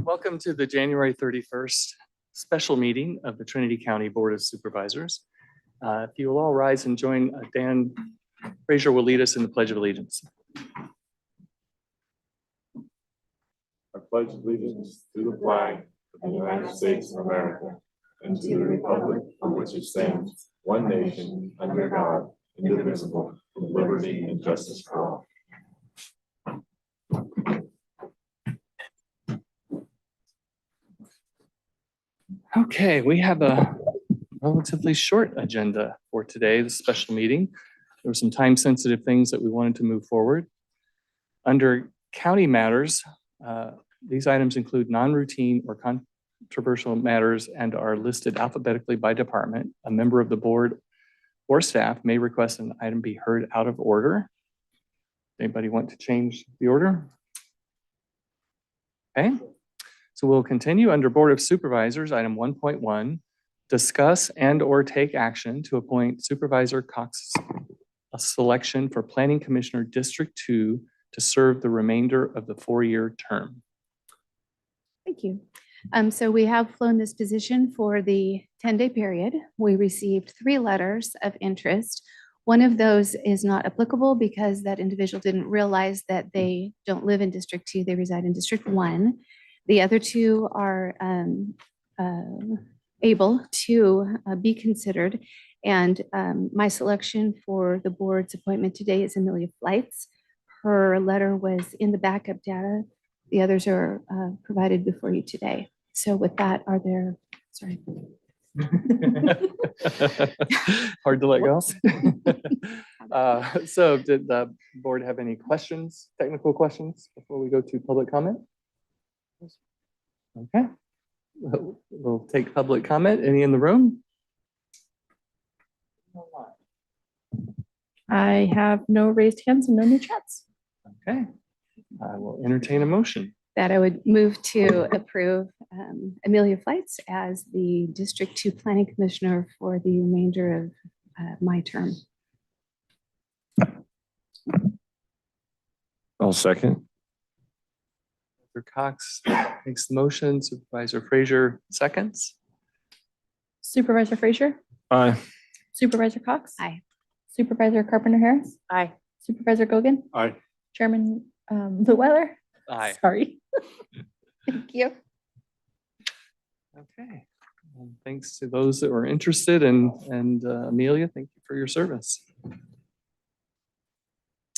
Welcome to the January 31st special meeting of the Trinity County Board of Supervisors. If you will all rise and join, Dan Frazier will lead us in the Pledge of Allegiance. I pledge allegiance to the flag of the United States of America and to the republic for which it stands, one nation, under God, indivisible, with liberty and justice for all. Okay, we have a relatively short agenda for today, the special meeting. There were some time-sensitive things that we wanted to move forward. Under county matters, these items include non-routine or controversial matters and are listed alphabetically by department. A member of the board or staff may request an item be heard out of order. Anybody want to change the order? Okay. So we'll continue under Board of Supervisors, item 1.1, discuss and or take action to appoint Supervisor Cox a selection for Planning Commissioner District 2 to serve the remainder of the 4-year term. Thank you. So we have flown this position for the 10-day period. We received 3 letters of interest. One of those is not applicable because that individual didn't realize that they don't live in District 2, they reside in District 1. The other 2 are able to be considered. And my selection for the board's appointment today is Amelia Flights. Her letter was in the backup data. The others are provided before you today. So with that, are there, sorry. Hard to let go. So did the board have any questions, technical questions before we go to public comment? Okay, we'll take public comment. Any in the room? I have no raised hands and no new chats. Okay, I will entertain a motion. That I would move to approve Amelia Flights as the District 2 Planning Commissioner for the remainder of my term. I'll second. Supervisor Cox makes the motion. Supervisor Frazier seconds. Supervisor Frazier, Aye. Supervisor Cox. Aye. Supervisor Carpenter Harris. Aye. Supervisor Gogan. Aye. Chairman Llewellyn. Aye. Sorry. Thank you. Okay. Well, thanks to those that were interested and Amelia, thank you for your service.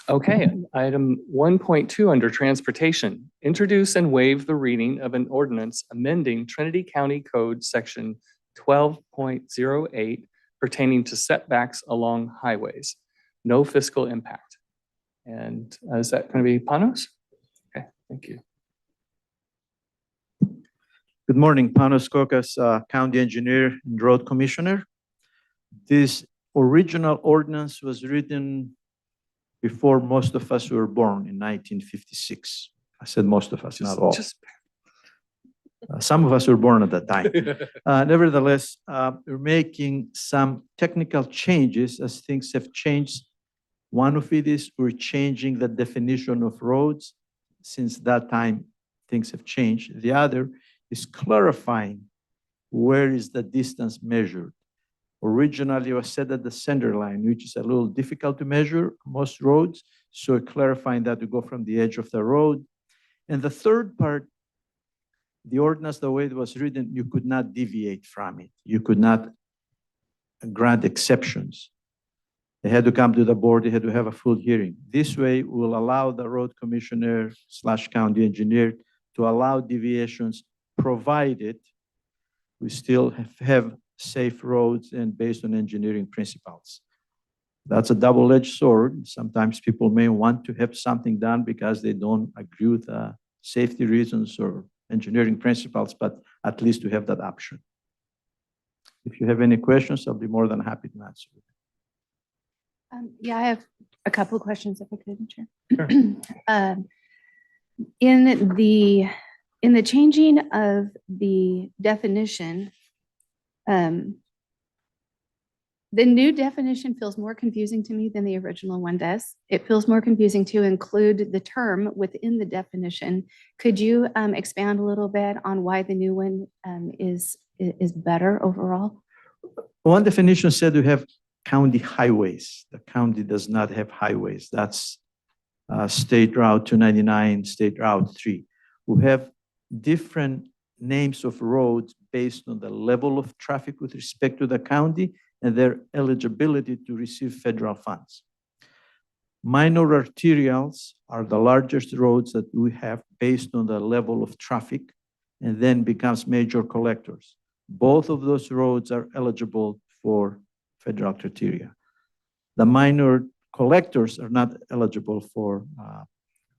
Okay, item 1.2 under transportation, introduce and waive the reading of an ordinance amending Trinity County Code section 12.08 pertaining to setbacks along highways. No fiscal impact. And is that going to be Panos? Okay, thank you. Good morning, Panos Kokas, County Engineer and Road Commissioner. This original ordinance was written before most of us were born in 1956. I said most of us, not all. Some of us were born at that time. Nevertheless, we're making some technical changes as things have changed. One of it is we're changing the definition of roads. Since that time, things have changed. The other is clarifying where is the distance measured. Originally, it was set at the center line, which is a little difficult to measure most roads. So clarifying that to go from the edge of the road. And the third part, the ordinance, the way it was written, you could not deviate from it. You could not grant exceptions. They had to come to the board. They had to have a full hearing. This way will allow the road commissioner / county engineer to allow deviations, provided we still have safe roads and based on engineering principles. That's a double-edged sword. Sometimes people may want to have something done because they don't agree with safety reasons or engineering principles, but at least to have that option. If you have any questions, I'll be more than happy to answer. Yeah, I have a couple of questions if I could, Chair. Sure. In the changing of the definition, The new definition feels more confusing to me than the original one does. It feels more confusing to include the term within the definition. Could you expand a little bit on why the new one is better overall? One definition said we have county highways. The county does not have highways. That's State Route 299, State Route 3. We have different names of roads based on the level of traffic with respect to the county and their eligibility to receive federal funds. Minor arterials are the largest roads that we have based on the level of traffic and then becomes major collectors. Both of those roads are eligible for federal criteria. The minor collectors are not eligible for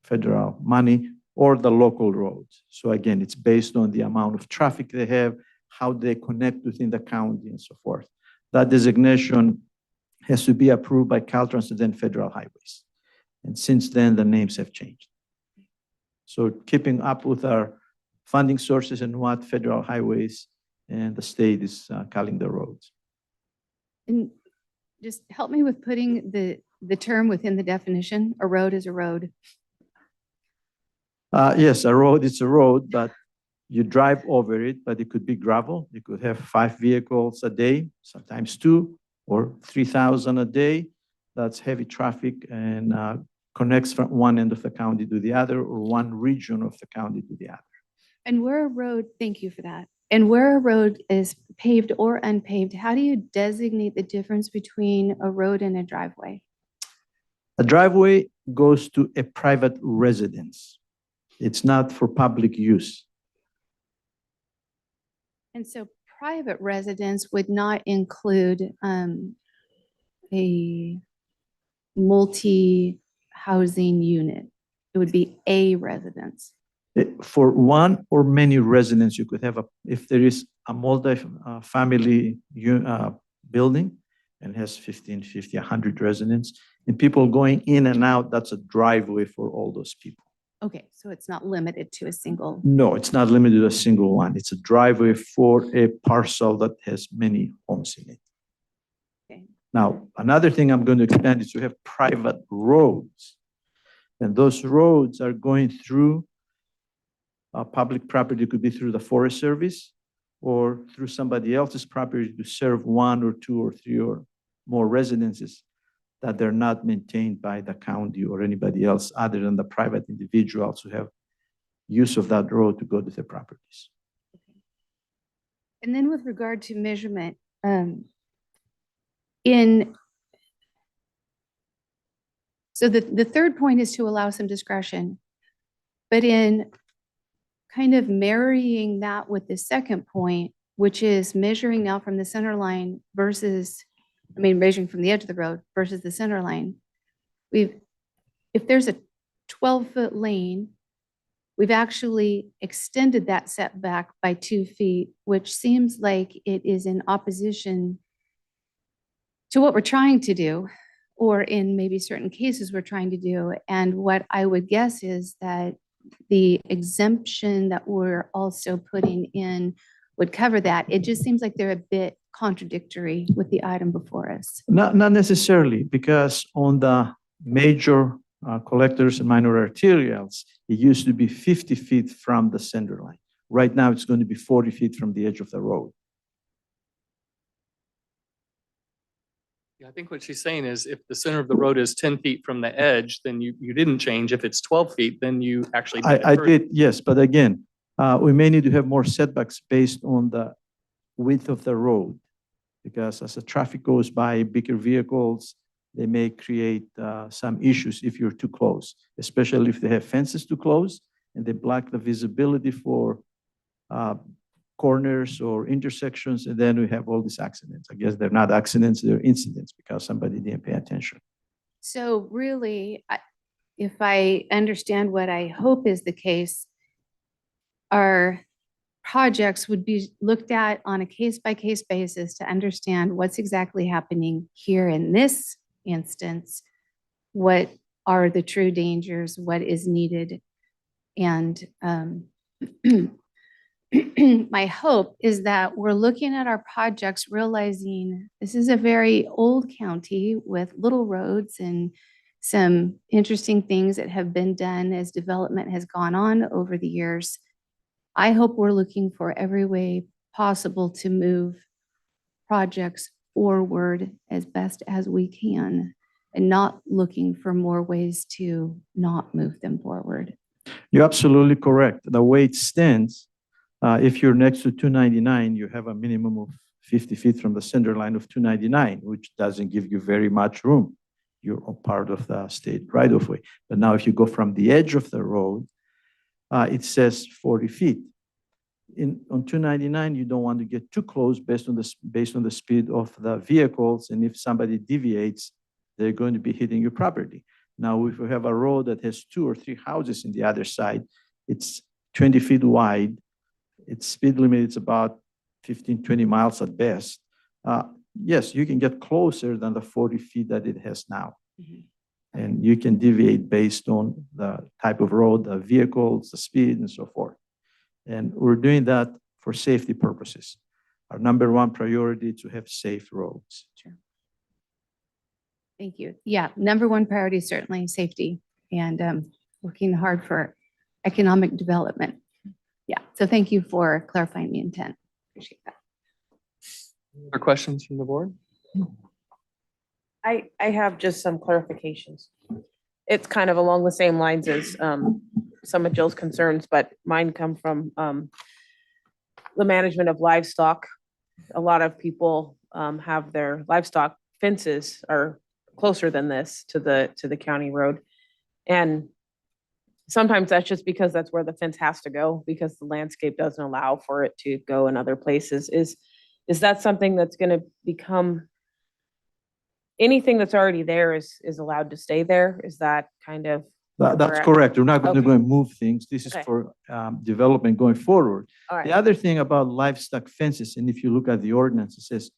federal money or the local roads. So again, it's based on the amount of traffic they have, how they connect within the county and so forth. That designation has to be approved by Caltrans and then federal highways. And since then, the names have changed. So keeping up with our funding sources and what federal highways and the state is calling the roads. And just help me with putting the term within the definition. A road is a road. Yes, a road is a road, but you drive over it, but it could be gravel. You could have 5 vehicles a day, sometimes 2 or 3,000 a day. That's heavy traffic and connects from one end of the county to the other or one region of the county to the other. And where a road, thank you for that. And where a road is paved or unpaved, how do you designate the difference between a road and a driveway? A driveway goes to a private residence. It's not for public use. And so private residence would not include a multi-housing unit. It would be a residence. For one or many residents, you could have if there is a multi-family building and has 15, 50, 100 residents, and people going in and out, that's a driveway for all those people. Okay, so it's not limited to a single. No, it's not limited to a single one. It's a driveway for a parcel that has many homes in it. Okay. Now, another thing I'm going to expand is we have private roads. And those roads are going through public property. It could be through the Forest Service or through somebody else's property to serve 1 or 2 or 3 or more residences that they're not maintained by the county or anybody else other than the private individuals who have use of that road to go to their properties. And then with regard to measurement, so the third point is to allow some discretion, but in kind of marrying that with the second point, which is measuring now from the center line versus, measuring from the edge of the road versus the center line. If there's a 12-foot lane, we've actually extended that setback by 2 feet, which seems like it is in opposition to what we're trying to do, or in maybe certain cases we're trying to do. And what I would guess is that the exemption that we're also putting in would cover that. It just seems like they're a bit contradictory with the item before us. Not necessarily, because on the major collectors and minor arterials, it used to be 50 feet from the center line. Right now, it's going to be 40 feet from the edge of the road. Yeah, I think what she's saying is if the center of the road is 10 feet from the edge, then you didn't change. If it's 12 feet, then you actually did. I did, yes, but again, we may need to have more setbacks based on the width of the road, because as the traffic goes by, bigger vehicles, they may create some issues if you're too close, especially if they have fences too close and they block the visibility for corners or intersections, and then we have all these accidents. I guess they're not accidents, they're incidents because somebody didn't pay attention. So really, if I understand what I hope is the case, our projects would be looked at on a case-by-case basis to understand what's exactly happening here in this instance, what are the true dangers, what is needed, and my hope is that we're looking at our projects, realizing this is a very old county with little roads and some interesting things that have been done as development has gone on over the years. I hope we're looking for every way possible to move projects forward as best as we can and not looking for more ways to not move them forward. You're absolutely correct. The way it stands, if you're next to 299, you have a minimum of 50 feet from the center line of 299, which doesn't give you very much room. You're a part of the state right of way. But now if you go from the edge of the road, it says 40 feet. On 299, you don't want to get too close based on the speed of the vehicles. And if somebody deviates, they're going to be hitting your property. Now, if you have a road that has 2 or 3 houses in the other side, it's 20 feet wide. Its speed limit is about 15, 20 miles at best. Yes, you can get closer than the 40 feet that it has now. And you can deviate based on the type of road, the vehicles, the speed, and so forth. And we're doing that for safety purposes. Our number one priority is to have safe roads. Sure. Thank you. Yeah, number one priority is certainly safety and working hard for economic development. Yeah, so thank you for clarifying the intent. Appreciate that. Other questions from the board? I have just some clarifications. It's kind of along the same lines as some of Jill's concerns, but mine come from the management of livestock. A lot of people have their livestock fences are closer than this to the county road. And sometimes that's just because that's where the fence has to go because the landscape doesn't allow for it to go in other places. Is that something that's going to become, anything that's already there is allowed to stay there? Is that kind of? That's correct. We're not going to Okay. go and move things. This is Okay. for development going forward. All The right, other thing about livestock fences, and if you look at the ordinance, it says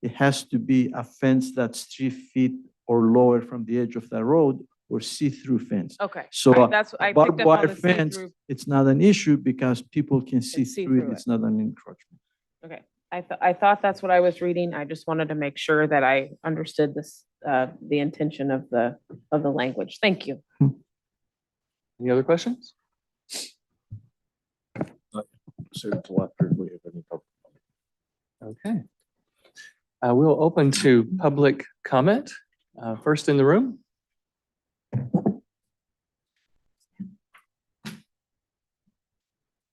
it has to be a fence that's 3 feet or lower from the edge of the road or see-through fence. okay. So I barbed picked up on wire the fence, see-through. it's not an issue because people can see see through it. through It's not an encroachment. Okay, I thought that's what I was reading. I just wanted to make sure that I understood this, the intention of the language. Thank you. Any other questions? So till after we have any public. Okay. We'll open to public comment. First in the room.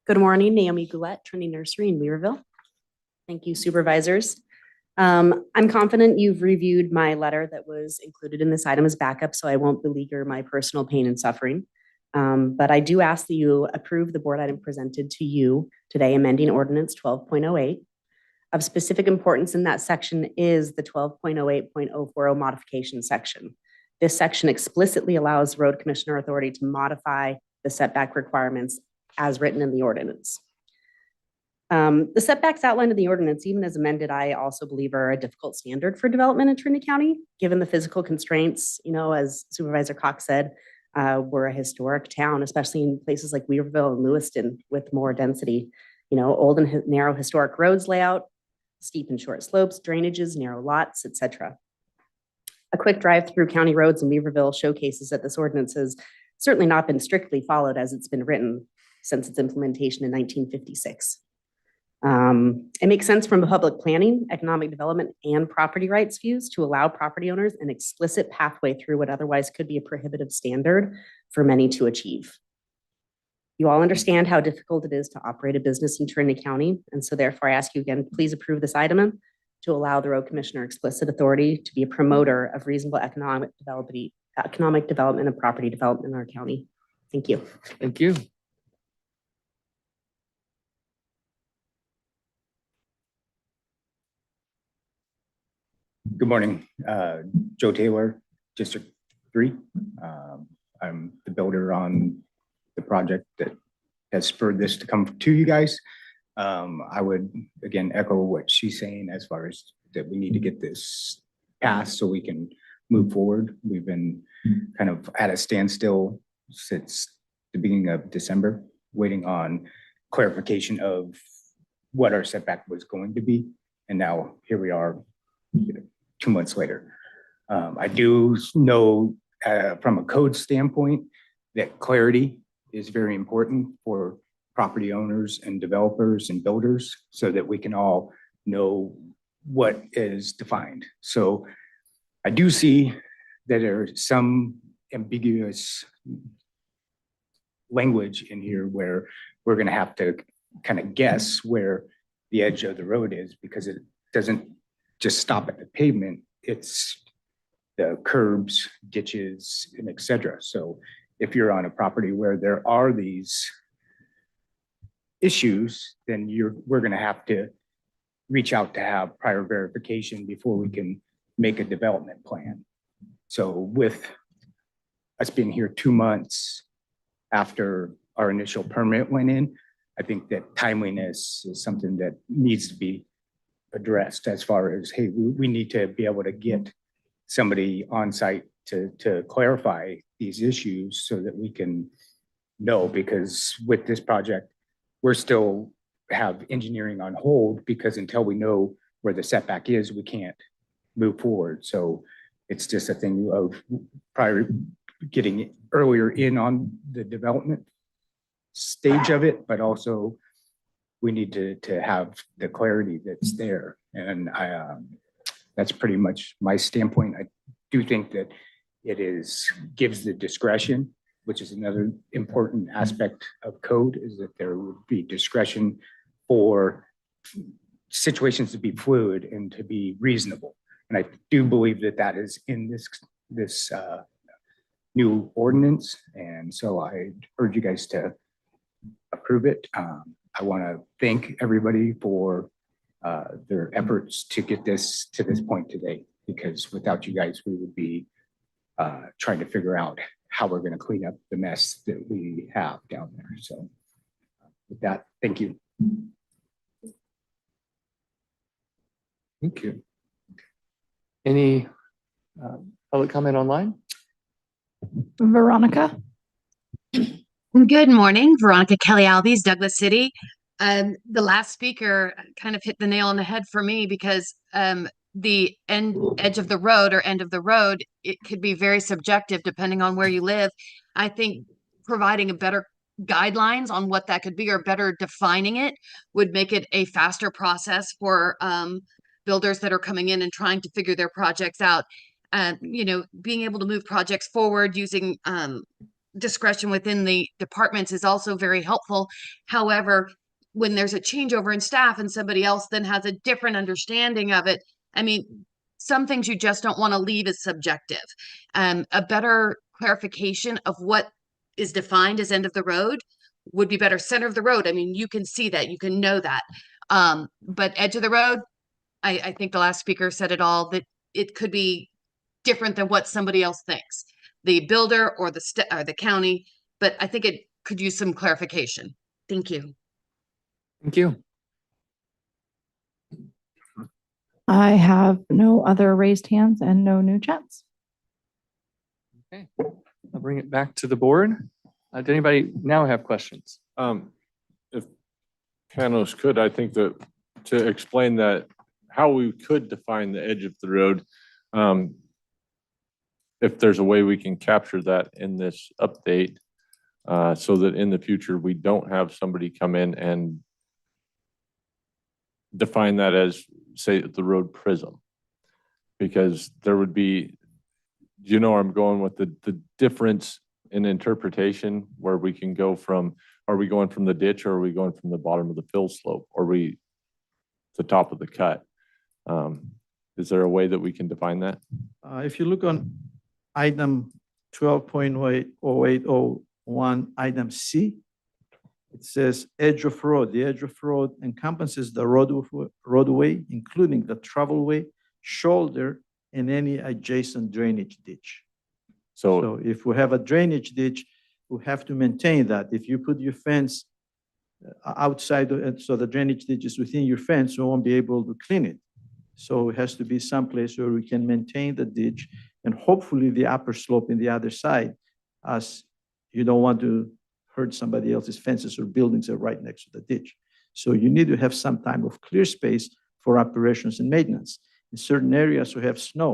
Good morning, Naomi Goulet, Trinity Nursery in Weaverville. Thank you, supervisors. I'm confident you've reviewed my letter that was included in this item as backup, so I won't beleaguer my personal pain and suffering. But I do ask that you approve the board item presented to you today, amending ordinance 12.08. Of specific importance in that section is the 12.08.040 modification section. This section explicitly allows road commissioner authority to modify the setback requirements as written in the ordinance. The setbacks outlined in the ordinance, even as amended, I also believe are a difficult standard for development in Trinity County, given the physical constraints, as Supervisor Cox said, we're a historic town, especially in places like Weaverville and Lewiston with more density, old and narrow historic roads layout, steep and short slopes, drainages, narrow lots, etc. A quick drive through county roads in Weaverville showcases that this ordinance has certainly not been strictly followed as it's been written since its implementation in 1956. It makes sense from a public planning, economic development, and property rights views to allow property owners an explicit pathway through what otherwise could be a prohibitive standard for many to achieve. You all understand how difficult it is to operate a business in Trinity County, and so therefore I ask you again, please approve this item to allow the road commissioner explicit authority to be a promoter of reasonable economic development and property development in our county. Thank you. Thank you. Good morning, Joe Taylor, District 3. I'm the builder on the project that has spurred this to come to you guys. I would, again, echo what she's saying as far as that we need to get this passed so we can move forward. We've been kind of at a standstill since the beginning of December, waiting on clarification of what our setback was going to be. And now here we are, 2 months later. I do know from a code standpoint that clarity is very important for property owners and developers and builders so that we can all know what is defined. So I do see that there's some ambiguous language in here where we're going to have to kind of guess where the edge of the road is, because it doesn't just stop at the pavement. It's the curbs, ditches, and et cetera. So if you're on a property where there are these issues, then we're going to have to reach out to have prior verification before we can make a development plan. So with us being here 2 months after our initial permit went in, I think that timeliness is something that needs to be addressed as far as, hey, we need to be able to get somebody on site to clarify these issues so that we can know, because with this project, we're still have engineering on hold, because until we know where the setback is, we can't move forward. So it's just a thing of prior getting earlier in on the development stage of it, but also we need to have the clarity that's there. And that's pretty much my standpoint. I do think that gives the discretion, which is another important aspect of code, is that there would be discretion for situations to be fluid and to be reasonable. And I do believe that that is in this new ordinance. And so I urge you guys to approve it. I want to thank everybody for their efforts to get this to this point today, because without you guys, we would be trying to figure out how we're going to clean up the mess that we have down there. So with that, thank you. Thank you. Any public comment online? Veronica. Good morning, Veronica Kelly Alves, Douglas City. The last speaker kind of hit the nail on the head for me, because the edge of the road or end of the road, it could be very subjective depending on where you live. I think providing a better guidelines on what that could be, or better defining it, would make it a faster process for builders that are coming in and trying to figure their projects out. Being able to move projects forward using discretion within the departments is also very helpful. However, when there's a changeover in staff and somebody else then has a different understanding of it, I mean, some things you just don't want to leave as subjective. A better clarification of what is defined as end of the road would be better. Center of the road, I mean, you can see that, you can know that. But edge of the road, I think the last speaker said it all, that it could be different than what somebody else thinks, the builder or the county, but I think it could use some clarification. Thank you. Thank you. I have no other raised hands and no new chats. Okay, I'll bring it back to the board. Does anybody now have questions? If Panos could, I think that to explain that, how we could define the edge of the road, if there's a way we can capture that in this update, so that in the future, we don't have somebody come in and define that as, say, the road prism. Because there would be, I'm going with the difference in interpretation, where we can go from, are we going from the ditch, or are we going from the bottom of the fill slope, or are we the top of the cut? Is there a way that we can define that? If you look on item 12.0801, item C, it says edge of road. The edge of road encompasses the roadway, including the travelway, shoulder, and any adjacent drainage ditch. So if we have a drainage ditch, we have to maintain that. If you put your fence outside, so the drainage ditch is within your fence, we won't be able to clean it. So it has to be someplace where we can maintain the ditch, and hopefully the upper slope in the other side, as you don't want to hurt somebody else's fences or buildings are right next to the ditch. So you need to have some type of clear space for operations and maintenance. In certain areas, we have snow.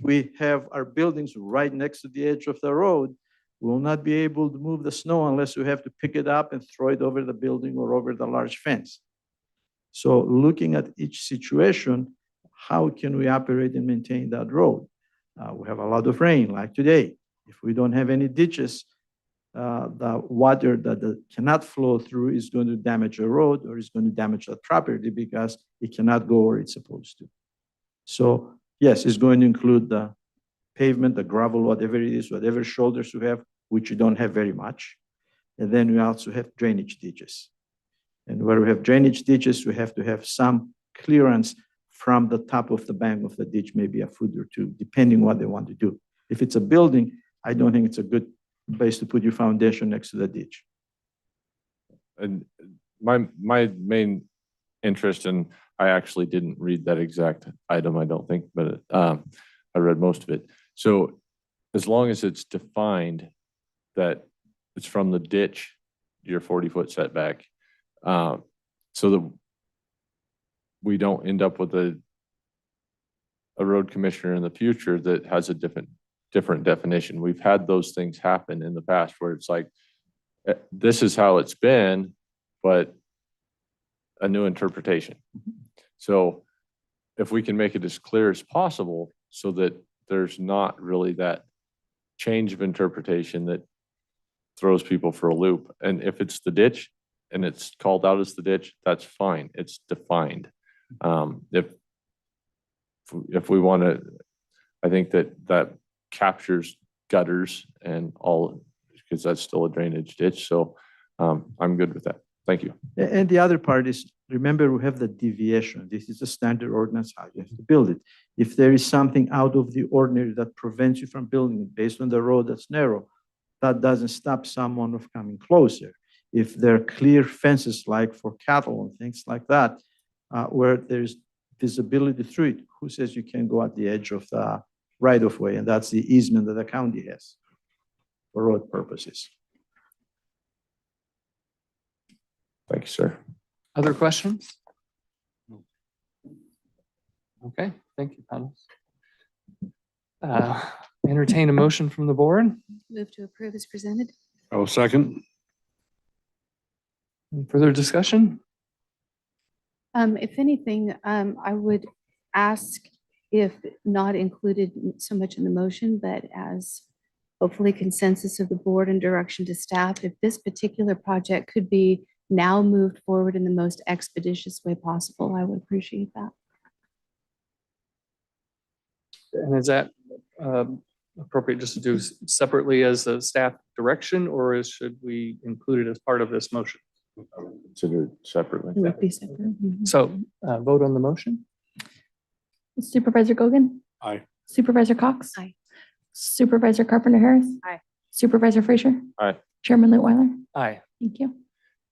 We have our buildings right next to the edge of the road. We will not be able to move the snow unless we have to pick it up and throw it over the building or over the large fence. So looking at each situation, how can we operate and maintain that road? We have a lot of rain, like today. If we don't have any ditches, the water that cannot flow through is going to damage the road or is going to damage the property because it cannot go where it's supposed to. So yes, it's going to include the pavement, the gravel, whatever it is, whatever shoulders we have, which you don't have very much. And then we also have drainage ditches. And where we have drainage ditches, we have to have some clearance from the top of the bank of the ditch, maybe a foot or two, depending what they want to do. If it's a building, I don't think it's a good place to put your foundation next to the ditch. And my main interest, and I actually didn't read that exact item, I don't think, but I read most of it. So as long as it's defined that it's from the ditch, your 40-foot setback, so that we don't end up with a road commissioner in the future that has a different definition. We've had those things happen in the past where it's like, this is how it's been, but a new interpretation. So if we can make it as clear as possible so that there's not really that change of interpretation that throws people for a loop. And if it's the ditch and it's called out as the ditch, that's fine. It's defined. If we want to, I think that captures gutters and all, because that's still a drainage ditch. So I'm good with that. Thank you. And the other part is, remember, we have the deviation. This is a standard ordinance, how you have to build it. If there is something out of the ordinary that prevents you from building it based on the road that's narrow, that doesn't stop someone from coming closer. If there are clear fences like for cattle and things like that, where there's visibility through it, who says you can go at the edge of the right of way? And that's the easement that the county has for road purposes. Thank you, sir. Other questions? Okay, thank you, panelists. Entertain a motion from the board. Move to approve as presented. Oh, second. Any further discussion? If anything, I would ask, if not included so much in the motion, but as hopefully consensus of the board and direction to staff, if this particular project could be now moved forward in the most expeditious way possible, I would appreciate that. And is that appropriate just to do separately as a staff direction, or should we include it as part of this motion? Consider it separately. It would be separate. Mhm. So vote on the motion. Supervisor Gogan? Aye. Supervisor Cox? Aye. Supervisor Carpenter Harris? Aye. Supervisor Frazier? Aye. Chairman Lutwiler? Aye. Thank you.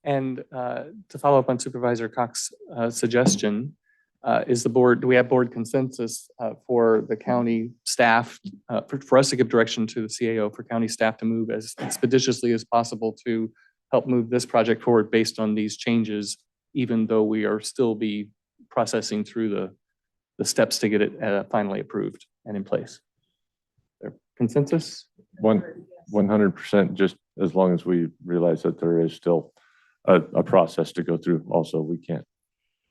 And to follow up on Supervisor Cox's suggestion, do we have board consensus for the county staff, for us to give direction to the CAO for county staff to move as expeditiously as possible to help move this project forward based on these changes, even though we are still be processing through the steps to get it finally approved and in place? There consensus? 100%, just as long as we realize that there is still a process to go through. Also,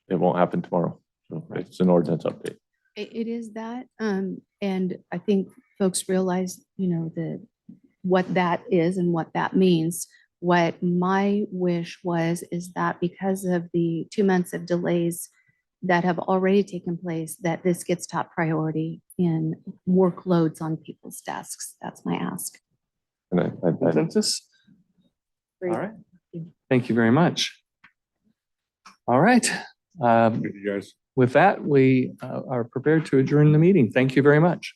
it won't happen tomorrow. So it's an ordinance update. It is that, and I think folks realize, what that is and what that means. What my wish is that because of the 2 months of delays that have already taken place, that this gets top priority in workloads on people's desks. That's my ask. And I Consensus? All right. Thank you very much. All right. you guys. With that, we are prepared to adjourn the meeting. Thank you very much.